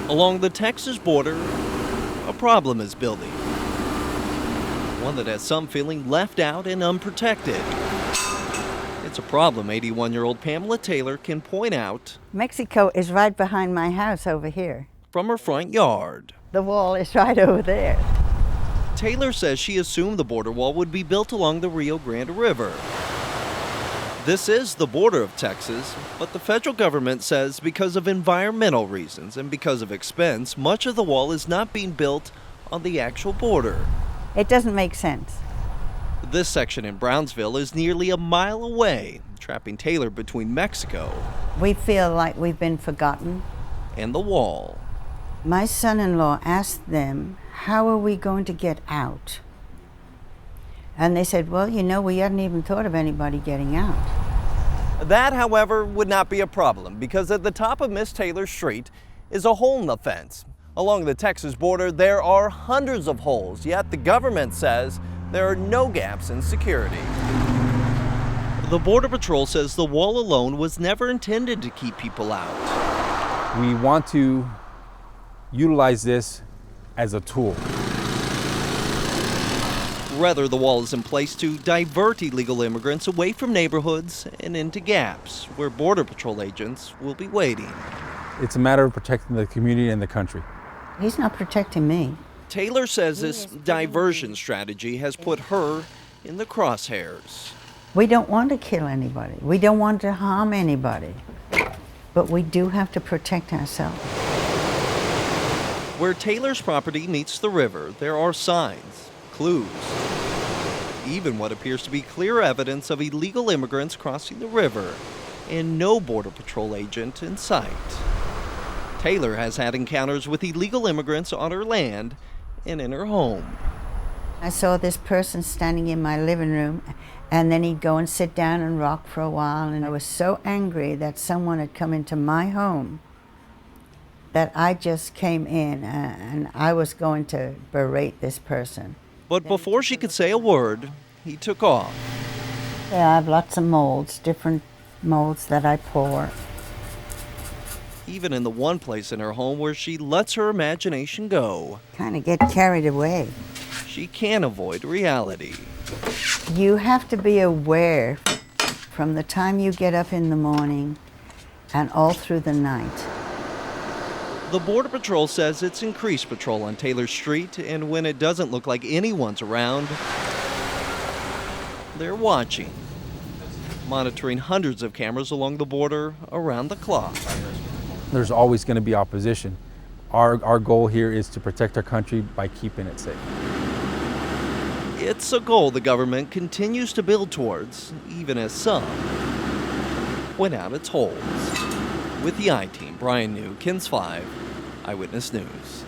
Along the Texas border, a problem is building. One that has some feeling left out and unprotected. It's a problem 81-year-old Pamela Taylor can point out Mexico is right behind my house over here. from her front yard. The wall is right over there. Taylor says she assumed the border wall would be built along the Rio Grande River. This is the border of Texas, but the federal government says because of environmental reasons and because of expense, much of the wall is not being built on the actual border. It doesn't make sense. This section in Brownsville is nearly a mile away, trapping Taylor between Mexico We feel like we've been forgotten. and the wall. My son-in-law asked them, how are we going to get out? And they said, well, we hadn't even thought of anybody getting out. That, however, would not be a problem because at the top of Miss Taylor's street is a hole in the fence. Along the Texas border, there are hundreds of holes, yet the government says there are no gaps in security. The Border Patrol says the wall alone was never intended to keep people out. We want to utilize this as a tool. Rather, the wall is in place to divert illegal immigrants away from neighborhoods and into gaps where Border Patrol agents will be waiting. It's a matter of protecting the community and the country. He's not protecting me. Taylor says this diversion strategy has put her in the crosshairs. We don't want to kill anybody. We don't want to harm anybody. But we do have to protect ourselves. Where Taylor's property meets the river, there are signs, clues, even what appears to be clear evidence of illegal immigrants crossing the river, and no Border Patrol agent in sight. Taylor has had encounters with illegal immigrants on her land and in her home. I saw this person standing in my living room, and then he'd go and sit down and rock for a while, and I was so angry that someone had come into my home that I just came in and I was going to berate this person. But before she could say a word, he took off. Yeah, I have lots of molds, different molds that I pour. Even in the one place in her home where she lets her imagination go, Kind of get carried away. she can't avoid reality. You have to be aware from the time you get up in the morning and all through the night. The Border Patrol says it's increased patrol on Taylor Street, and when it doesn't look like anyone's around, they're watching, monitoring hundreds of cameras along the border around the clock. There's always going to be opposition. Our goal here is to protect our country by keeping it safe. It's a goal the government continues to build towards, even as some point out its holes. With the I-Team, Brian New, KENS 5, Eyewitness News.